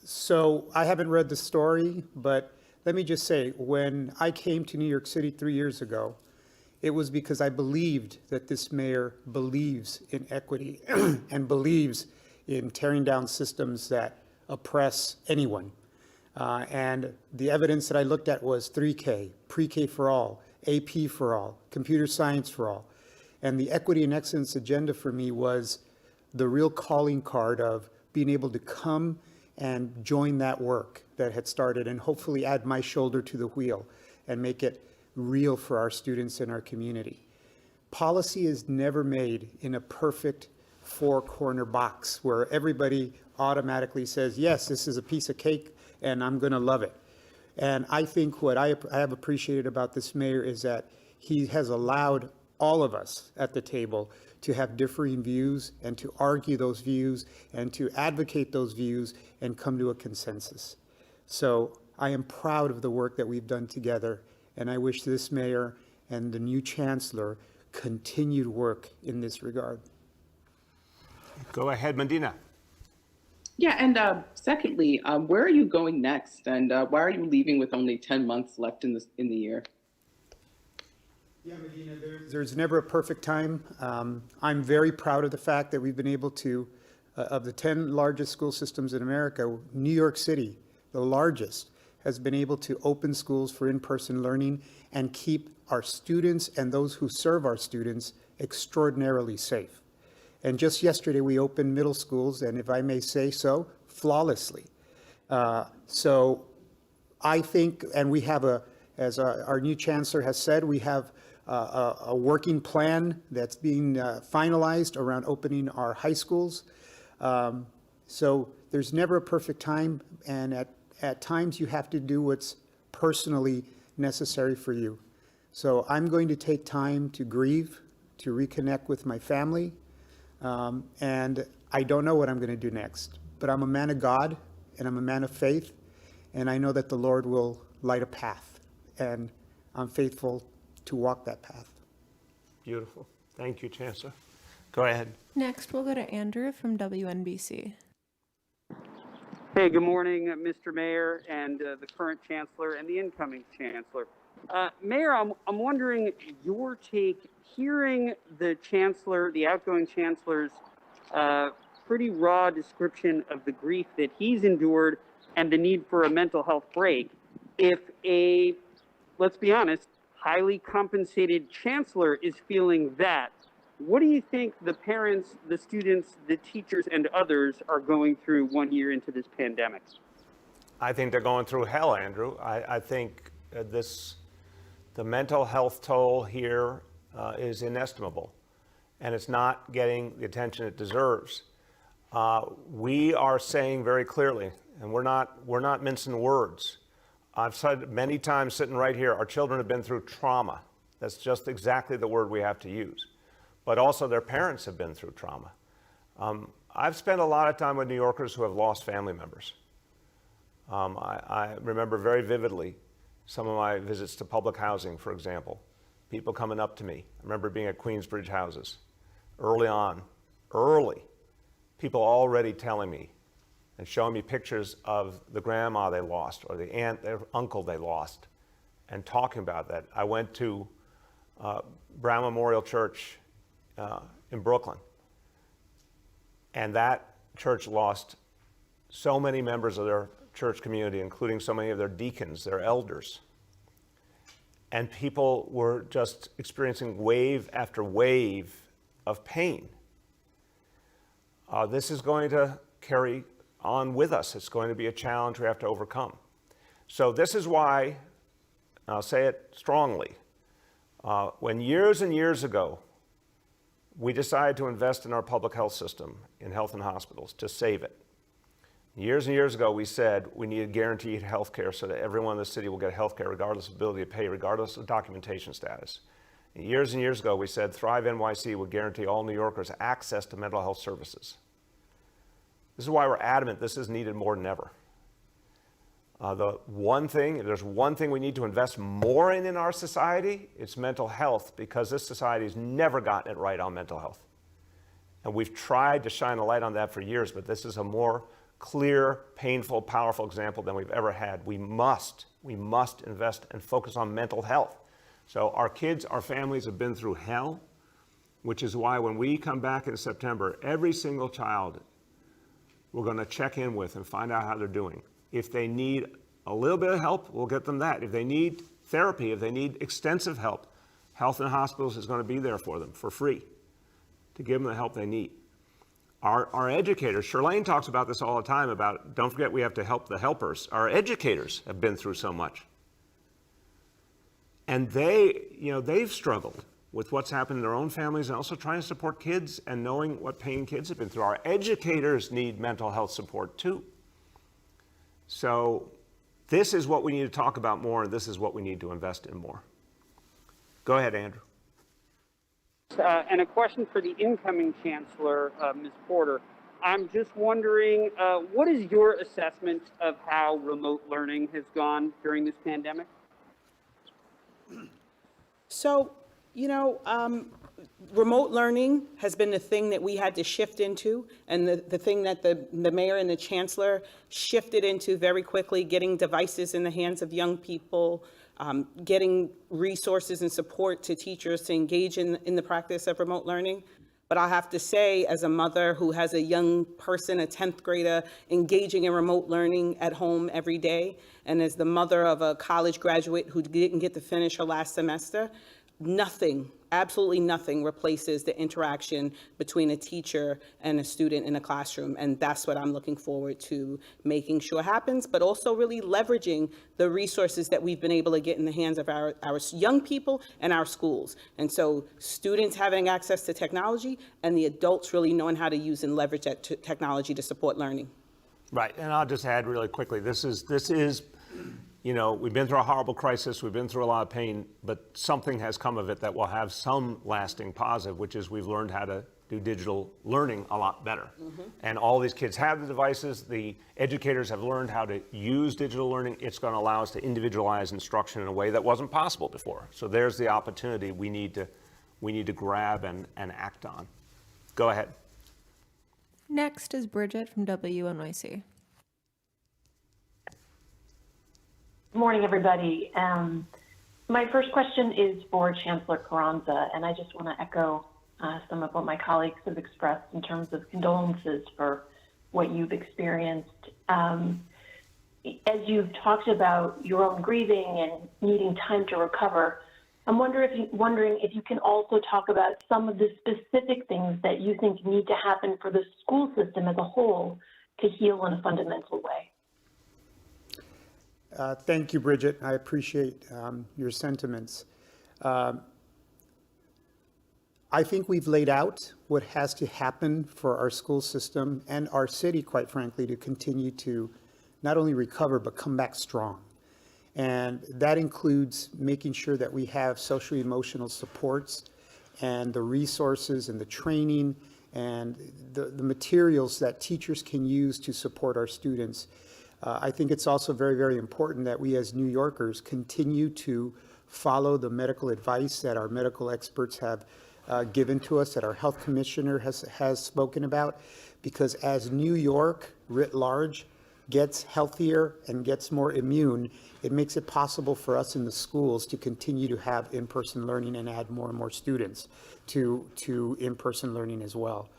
So I haven't read the story, but let me just say, when I came to New York City 3 years ago, it was because I believed that this mayor believes in equity and believes in tearing down systems that oppress anyone. And the evidence that I looked at was 3K, pre-K for all, AP for all, computer science for all. And the equity and excellence agenda for me was the real calling card of being able to come and join that work that had started and hopefully add my shoulder to the wheel and make it real for our students in our community. Policy is never made in a perfect four-corner box where everybody automatically says, yes, this is a piece of cake and I'm going to love it. And I think what I have appreciated about this mayor is that he has allowed all of us at the table to have differing views and to argue those views and to advocate those views and come to a consensus. So I am proud of the work that we've done together, and I wish this mayor and the new chancellor continued work in this regard. Go ahead, Medina. Yeah, and secondly, where are you going next, and why are you leaving with only 10 months left in the year? Yeah, Medina, there's never a perfect time. I'm very proud of the fact that we've been able to, of the 10 largest school systems in America, New York City, the largest, has been able to open schools for in-person learning and keep our students and those who serve our students extraordinarily safe. And just yesterday, we opened middle schools, and if I may say so, flawlessly. So I think, and we have as our new chancellor has said, we have a working plan that's being finalized around opening our high schools. So there's never a perfect time, and at times you have to do what's personally necessary for you. So I'm going to take time to grieve, to reconnect with my family, and I don't know what I'm going to do next. But I'm a man of God, and I'm a man of faith, and I know that the Lord will light a path, and I'm faithful to walk that path. Beautiful. Thank you, Chancellor. Go ahead. Next, we'll go to Andrew from WNBC. Hey, good morning, Mr. Mayor and the current chancellor and the incoming chancellor. Mayor, I'm wondering your take, hearing the chancellor, the outgoing chancellor's pretty raw description of the grief that he's endured and the need for a mental health break. If a, let's be honest, highly compensated chancellor is feeling that, what do you think the parents, the students, the teachers, and others are going through 1 year into this pandemic? I think they're going through hell, Andrew. I think the mental health toll here is inestimable, and it's not getting the attention it deserves. We are saying very clearly, and we're not mincing words. I've said many times sitting right here, our children have been through trauma. That's just exactly the word we have to use. But also their parents have been through trauma. I've spent a lot of time with New Yorkers who have lost family members. I remember very vividly some of my visits to public housing, for example, people coming up to me. I remember being at Queensbridge houses early on, people already telling me and showing me pictures of the grandma they lost or the aunt, their uncle they lost, and talking about that. I went to Brown Memorial Church in Brooklyn, and that church lost so many members of their church community, including so many of their deacons, their elders. And people were just experiencing wave after wave of pain. This is going to carry on with us. It's going to be a challenge we have to overcome. So this is why, I'll say it strongly, when years and years ago, we decided to invest in our public health system, in health and hospitals, to save it. Years and years ago, we said we needed guaranteed health care so that everyone in the city will get health care regardless of ability to pay, regardless of documentation status. And years ago, we said Thrive NYC would guarantee all New Yorkers access to mental health services. This is why we're adamant this is needed more than ever. If there's one thing we need to invest more in our society, it's mental health, because this society has never gotten it right on mental health. And we've tried to shine a light on that for years, but this is a more clear, painful, powerful example than we've ever had. We must invest and focus on mental health. So our kids, our families have been through hell, which is why when we come back in September, every single child we're going to check in with and find out how they're doing. If they need a little bit of help, we'll get them that. If they need therapy, if they need extensive help, Health and Hospitals is going to be there for them for free to give them the help they need. Our educators, Shirlane talks about this all the time about, don't forget we have to help the helpers. Our educators have been through so much. And they've struggled with what's happened in their own families and also trying to support kids and knowing what pain kids have been through. Our educators need mental health support too. So this is what we need to talk about more, and this is what we need to invest in more. Go ahead, Andrew. And a question for the incoming chancellor, Ms. Porter. I'm just wondering, what is your assessment of how remote learning has gone during this pandemic? So You know, remote learning has been the thing that we had to shift into, and the thing that the mayor and the chancellor shifted into very quickly, getting devices in the hands of young people, getting resources and support to teachers to engage in the practice of remote learning. But I have to say, as a mother who has a young person, a 10th grader, engaging in remote learning at home every day, and as the mother of a college graduate who didn't get to finish her last semester, nothing, absolutely nothing replaces the interaction between a teacher and a student in a classroom. And that's what I'm looking forward to making sure happens, but also really leveraging the resources that we've been able to get in the hands of our young people and our schools. And so students having access to technology and the adults really knowing how to use and leverage that technology to support learning. Right, and I'll just add really quickly, this is, you know, we've been through a horrible crisis, we've been through a lot of pain, but something has come of it that will have some lasting positive, which is we've learned how to do digital learning a lot better. And all these kids have the devices, the educators have learned how to use digital learning. It's going to allow us to individualize instruction in a way that wasn't possible before. So there's the opportunity we need to grab and act on. Go ahead. Next is Bridget from WNYC. Good morning, everybody. My first question is for Chancellor Carranza, and I just want to echo some of what my colleagues have expressed in terms of condolences for what you've experienced. As you've talked about your own grieving and needing time to recover, I'm wondering if you can also talk about some of the specific things that you think need to happen for the school system as a whole to heal in a fundamental way. Thank you, Bridget. I appreciate your sentiments. I think we've laid out what has to happen for our school system and our city, quite frankly, to continue to not only recover, but come back strong. And that includes making sure that we have social emotional supports and the resources and the training and the materials that teachers can use to support our students. I think it's also very, very important that we as New Yorkers continue to follow the medical advice that our medical experts have given to us, that our health commissioner has spoken about, because as New York writ large gets healthier and gets more immune, it makes it possible for us in the schools to continue to have in-person learning and add more and more students to in-person learning as well.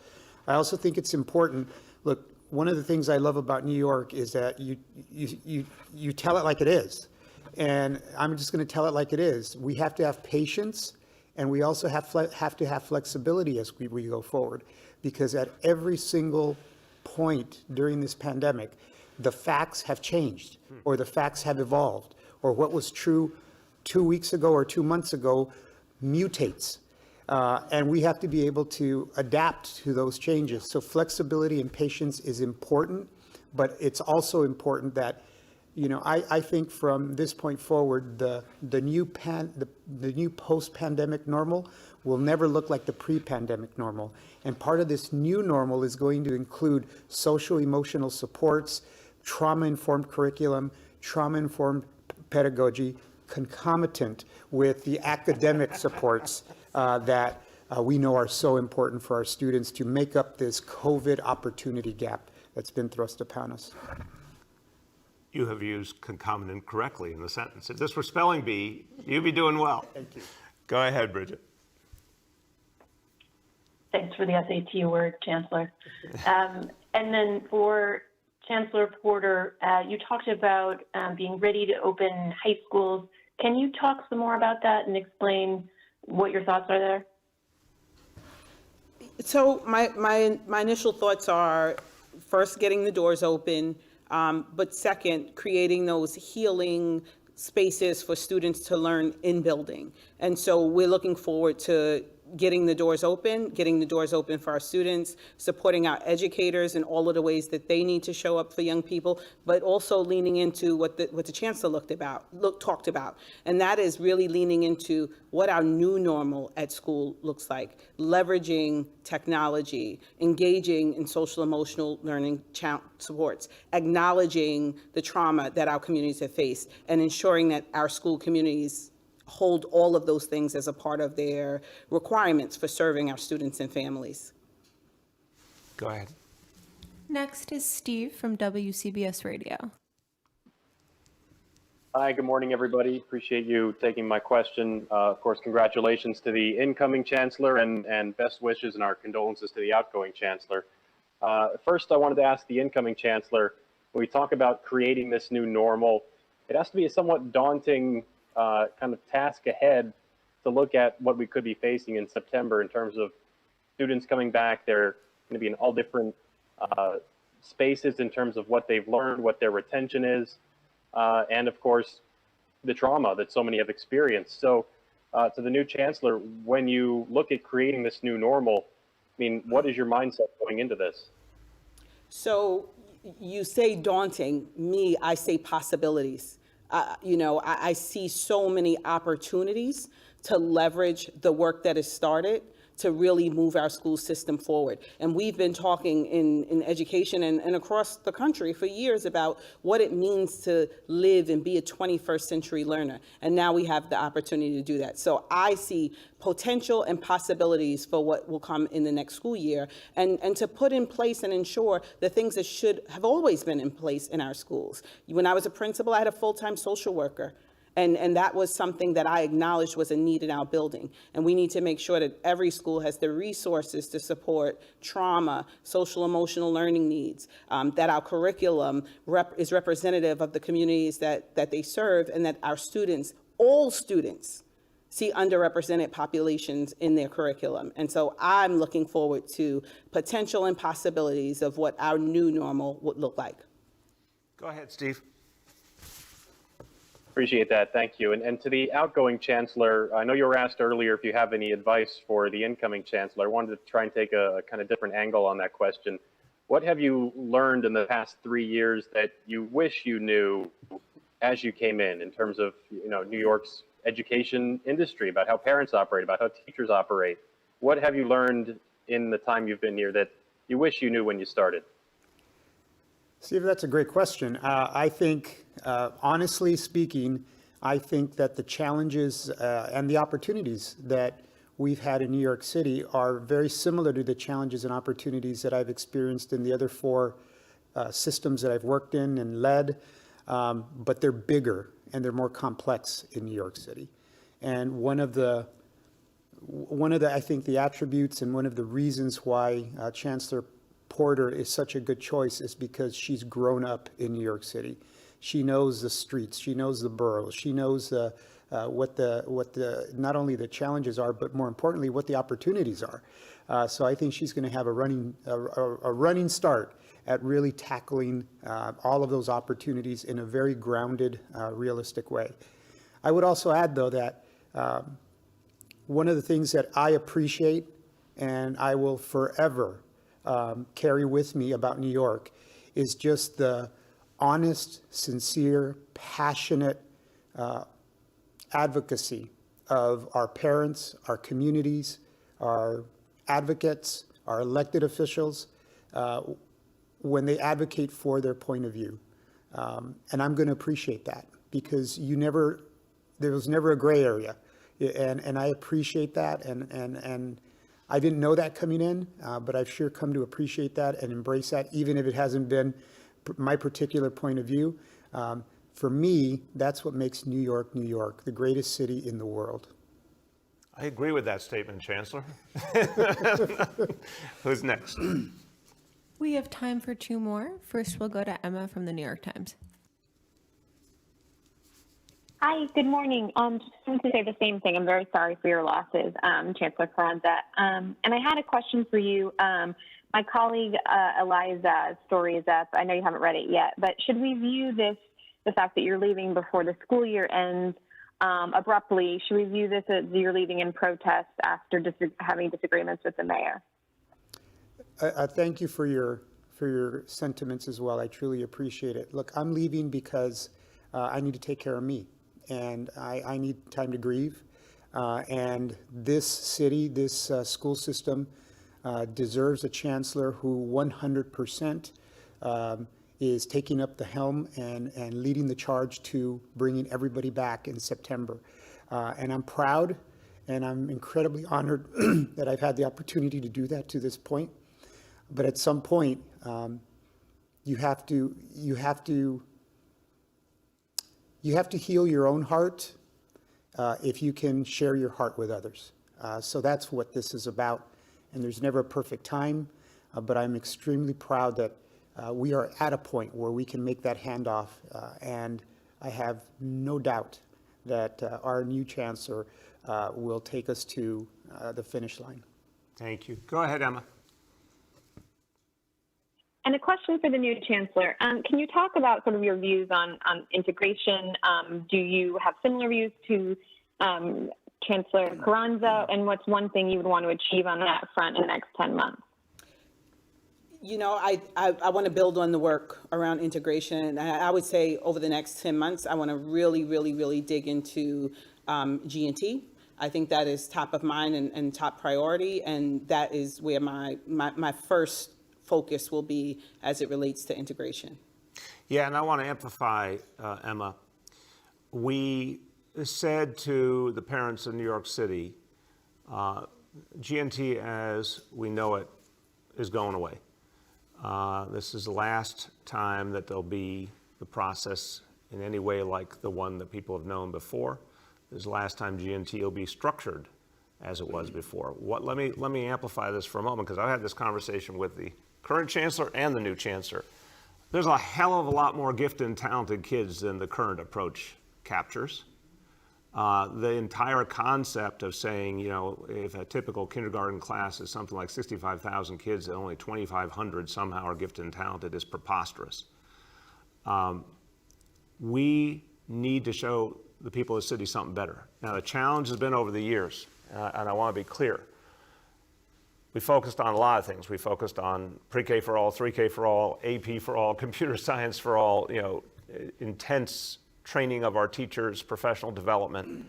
I also think it's important, look, one of the things I love about New York is that you tell it like it is. And I'm just going to tell it like it is. We have to have patience, and we also have to have flexibility as we go forward, because at every single point during this pandemic, the facts have changed, or the facts have evolved, or what was true 2 weeks ago or 2 months ago mutates. And we have to be able to adapt to those changes. So flexibility and patience is important, but it's also important that, you know, I think from this point forward, the new post-pandemic normal will never look like the pre-pandemic normal. And part of this new normal is going to include social emotional supports, trauma-informed curriculum, trauma-informed pedagogy, concomitant with the academic supports that we know are so important for our students to make up this COVID opportunity gap that's been thrust upon us. You have used concomitant correctly in the sentence. If this were spelling bee, you'd be doing well. Thank you. Go ahead, Bridget. Thanks for the SAT word, Chancellor. And then for Chancellor Porter, you talked about being ready to open high schools. Can you talk some more about that and explain what your thoughts are there? So my initial thoughts are, first, getting the doors open, but second, creating those healing spaces for students to learn in building. And so we're looking forward to getting the doors open for our students, supporting our educators in all of the ways that they need to show up for young people, but also leaning into what the chancellor talked about. And that is really leaning into what our new normal at school looks like, leveraging technology, engaging in social emotional learning supports, acknowledging the trauma that our communities have faced, and ensuring that our school communities hold all of those things as a part of their requirements for serving our students and families. Go ahead. Next is Steve from WCBS Radio. Hi, good morning, everybody. Appreciate you taking my question. Of course, congratulations to the incoming chancellor and best wishes and our condolences to the outgoing chancellor. First, I wanted to ask the incoming chancellor, when we talk about creating this new normal, it has to be a somewhat daunting kind of task ahead to look at what we could be facing in September in terms of students coming back. They're going to be in all different spaces in terms of what they've learned, what their retention is. And of course, the trauma that so many have experienced. So to the new chancellor, when you look at creating this new normal, I mean, what is your mindset going into this? So you say daunting, me, I say possibilities. I see so many opportunities to leverage the work that has started to really move our school system forward. And we've been talking in education and across the country for years about what it means to live and be a 21st century learner. And now we have the opportunity to do that. So I see potential and possibilities for what will come in the next school year, and to put in place and ensure the things that should have always been in place in our schools. When I was a principal, I had a full-time social worker. And that was something that I acknowledged was a need in our building. And we need to make sure that every school has the resources to support trauma, social emotional learning needs, that our curriculum is representative of the communities that they serve, and that our students, all students, see underrepresented populations in their curriculum. And so I'm looking forward to potential and possibilities of what our new normal would look like. Go ahead, Steve. Appreciate that. Thank you. And to the outgoing chancellor, I know you were asked earlier if you have any advice for the incoming chancellor. I wanted to try and take a kind of different angle on that question. What have you learned in the past 3 years that you wish you knew as you came in terms of, New York's education industry, about how parents operate, about how teachers operate? What have you learned in the time you've been here that you wish you knew when you started? Steve, that's a great question. I think, honestly speaking, I think that the challenges and the opportunities that we've had in New York City are very similar to the challenges and opportunities that I've experienced in the other 4 systems that I've worked in and led, but they're bigger and they're more complex in New York City. And one of the I think the attributes and one of the reasons why Chancellor Porter is such a good choice is because she's grown up in New York City. She knows the streets, she knows the boroughs, she knows what the not only the challenges are, but more importantly, what the opportunities are. So I think she's going to have a running start at really tackling all of those opportunities in a very grounded, realistic way. I would also add, though, that one of the things that I appreciate and I will forever carry with me about New York is just the honest, sincere, passionate advocacy of our parents, our communities, our advocates, our elected officials, when they advocate for their point of view. And I'm going to appreciate that because there was never a gray area. And I appreciate that. And I didn't know that coming in, but I've sure come to appreciate that and embrace that, even if it hasn't been my particular point of view. For me, that's what makes New York, New York, the greatest city in the world. I agree with that statement, Chancellor. Who's next? We have time for 2 more. First, we'll go to Emma from the New York Times. Hi, good morning. Just wanted to say the same thing. I'm very sorry for your losses, Chancellor Carranza. And I had a question for you. My colleague Eliza's story is up. I know you haven't read it yet, but should we view the fact that you're leaving before the school year ends abruptly, should we view this as you're leaving in protest after having disagreements with the mayor? I thank you for your sentiments as well. I truly appreciate it. Look, I'm leaving because I need to take care of me. And I need time to grieve. And this city, this school system deserves a chancellor who 100% is taking up the helm and leading the charge to bringing everybody back in September. And I'm proud and I'm incredibly honored that I've had the opportunity to do that to this point. But at some point, you have to heal your own heart if you can share your heart with others. So that's what this is about. And there's never a perfect time, but I'm extremely proud that we are at a point where we can make that handoff. And I have no doubt that our new chancellor will take us to the finish line. Thank you. Go ahead, Emma. And a question for the new chancellor. Can you talk about sort of your views on integration? Do you have similar views to Chancellor Carranza? And what's one thing you would want to achieve on that front in the next 10 months? You know, I want to build on the work around integration. I would say over the next 10 months, I want to really dig into G&T. I think that is top of mind and top priority. And that is where my first focus will be as it relates to integration. Yeah, and I want to amplify, Emma. We said to the parents in New York City, G&T as we know it is going away. This is the last time that there'll be the process in any way like the one that people have known before. This is the last time G&T will be structured as it was before. Let me amplify this for a moment, because I had this conversation with the current chancellor and the new chancellor. There's a hell of a lot more gifted and talented kids than the current approach captures. The entire concept of saying, you know, if a typical kindergarten class is something like 65,000 kids and only 2,500 somehow are gifted and talented is preposterous. We need to show the people of the city something better. Now, the challenge has been over the years, and I want to be clear. We focused on a lot of things. We focused on pre-K for all, 3K for all, AP for all, computer science for all, you know, intense training of our teachers, professional development,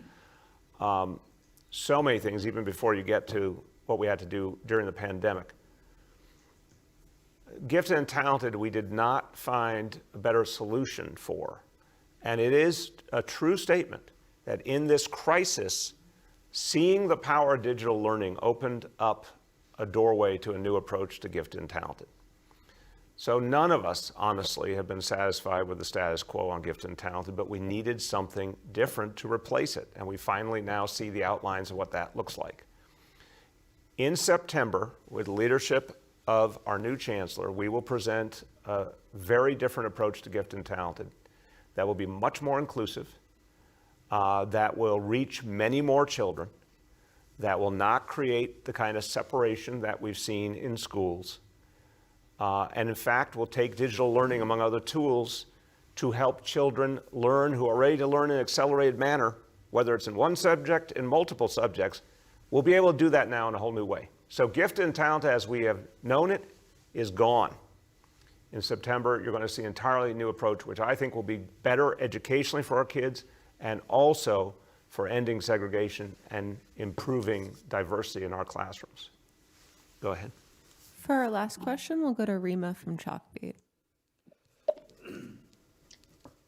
so many things, even before you get to what we had to do during the pandemic. Gifted and talented, we did not find a better solution for. And it is a true statement that in this crisis, seeing the power of digital learning opened up a doorway to a new approach to gifted and talented. So none of us, honestly, have been satisfied with the status quo on gifted and talented, but we needed something different to replace it. And we finally now see the outlines of what that looks like. In September, with leadership of our new chancellor, we will present a very different approach to gifted and talented that will be much more inclusive, that will reach many more children, that will not create the kind of separation that we've seen in schools. And in fact, will take digital learning, among other tools, to help children learn who are ready to learn in an accelerated manner, whether it's in one subject, in multiple subjects. We'll be able to do that now in a whole new way. So gifted and talented as we have known it is gone. In September, you're going to see an entirely new approach, which I think will be better educationally for our kids and also for ending segregation and improving diversity in our classrooms. Go ahead. For our last question, we'll go to Rima from Chalkbeat.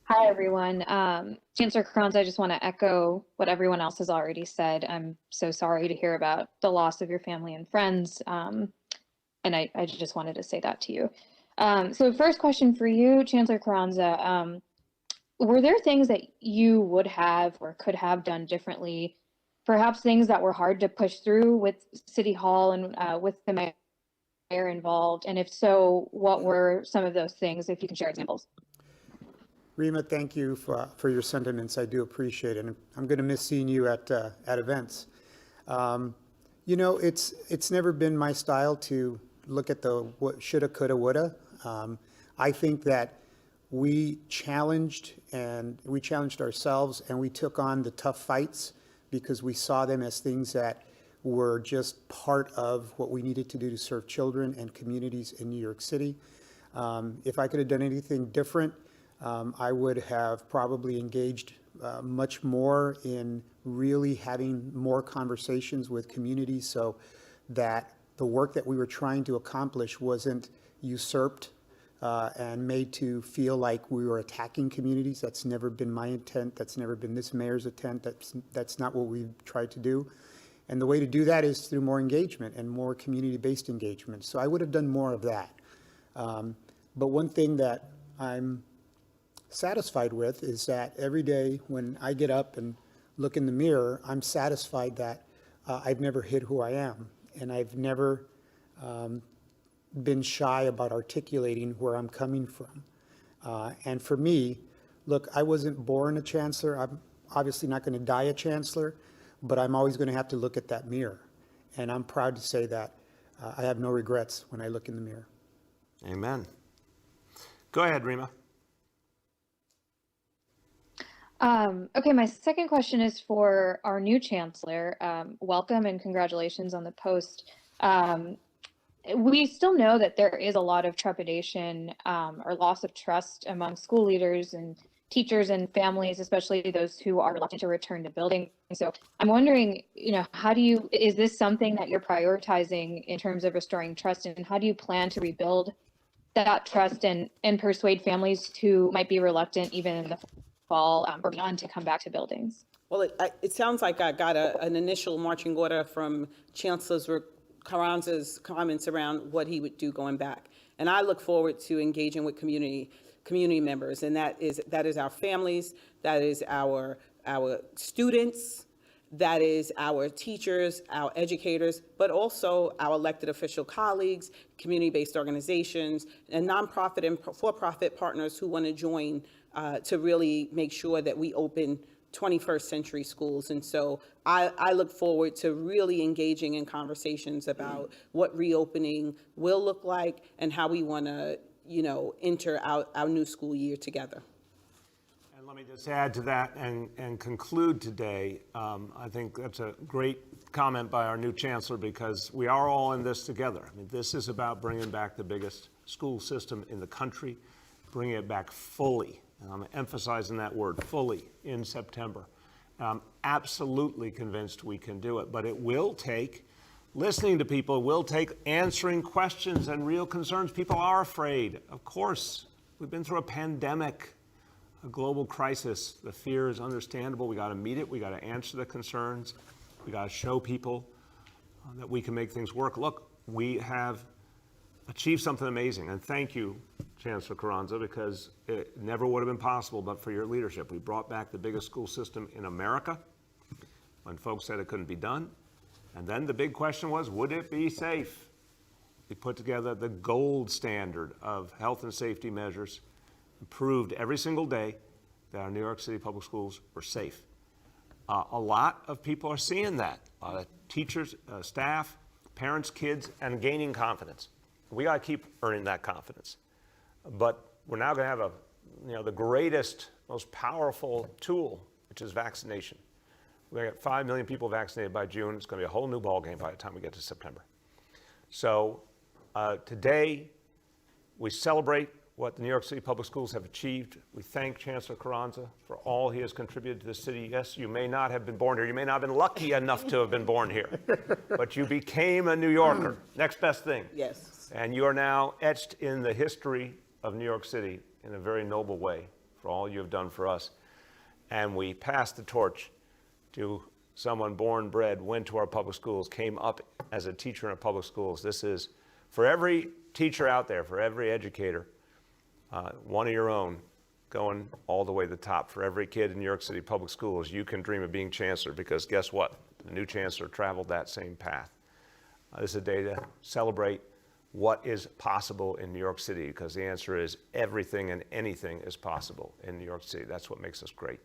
Hi, everyone. Chancellor Carranza, I just want to echo what everyone else has already said. I'm so sorry to hear about the loss of your family and friends. And I just wanted to say that to you. So first question for you, Chancellor Carranza. Were there things that you would have or could have done differently? Perhaps things that were hard to push through with City Hall and with the mayor involved? And if so, what were some of those things, if you can share examples? Rima, thank you for your sentiments. I do appreciate it. And I'm going to miss seeing you at events. You know, it's never been my style to look at the what shoulda, coulda, woulda. I think that we challenged ourselves and we took on the tough fights because we saw them as things that were just part of what we needed to do to serve children and communities in New York City. If I could have done anything different, I would have probably engaged much more in really having more conversations with communities so that the work that we were trying to accomplish wasn't usurped and made to feel like we were attacking communities. That's never been my intent. That's never been this mayor's intent. That's not what we've tried to do. And the way to do that is through more engagement and more community-based engagement. So I would have done more of that. But one thing that I'm satisfied with is that every day when I get up and look in the mirror, I'm satisfied that I've never hid who I am, and I've never been shy about articulating where I'm coming from. And for me, look, I wasn't born a chancellor. I'm obviously not going to die a chancellor, but I'm always going to have to look at that mirror. And I'm proud to say that I have no regrets when I look in the mirror. Amen. Go ahead, Rima. Okay, my second question is for our new chancellor. Welcome and congratulations on the post. We still know that there is a lot of trepidation or loss of trust among school leaders and teachers and families, especially those who are reluctant to return to buildings. So I'm wondering, is this something that you're prioritizing in terms of restoring trust, and how do you plan to rebuild that trust and persuade families who might be reluctant even in the fall or beyond to come back to buildings? Well, it sounds like I got an initial marching order from Chancellor Carranza's comments around what he would do going back. And I look forward to engaging with community members, and that is our families, that is our students, that is our teachers, our educators, but also our elected official colleagues, community-based organizations, and nonprofit and for-profit partners who want to join to really make sure that we open 21st century schools. And so I look forward to really engaging in conversations about what reopening will look like and how we want to, enter our new school year together. And let me just add to that and conclude today. I think that's a great comment by our new chancellor, because we are all in this together. I mean, this is about bringing back the biggest school system in the country, bringing it back fully. And I'm emphasizing that word, fully, in September. I'm absolutely convinced we can do it, but it will take listening to people, it will take answering questions and real concerns. People are afraid. Of course, we've been through a pandemic, a global crisis. The fear is understandable. We got to meet it. We got to answer the concerns. We got to show people that we can make things work. Look, we have achieved something amazing, and thank you, Chancellor Carranza, because it never would have been possible but for your leadership. We brought back the biggest school system in America when folks said it couldn't be done. And then the big question was, would it be safe? We put together the gold standard of health and safety measures, and proved every single day that our New York City public schools were safe. A lot of people are seeing that. A lot of teachers, staff, parents, kids, and gaining confidence. We got to keep earning that confidence. But we're now going to have the greatest, most powerful tool, which is vaccination. We're going to get 5 million people vaccinated by June. It's going to be a whole new ballgame by the time we get to September. So today, we celebrate what the New York City Public Schools have achieved. We thank Chancellor Carranza for all he has contributed to the city. Yes, you may not have been born here. You may not have been lucky enough to have been born here, but you became a New Yorker. Next best thing. Yes. And you are now etched in the history of New York City in a very noble way for all you have done for us. And we pass the torch to someone born, bred, went to our public schools, came up as a teacher in our public schools. This is, for every teacher out there, for every educator, one of your own, going all the way to the top. For every kid in New York City public schools, you can dream of being chancellor, because guess what? The new chancellor traveled that same path. This is a day to celebrate what is possible in New York City, because the answer is everything and anything is possible in New York City. That's what makes us great.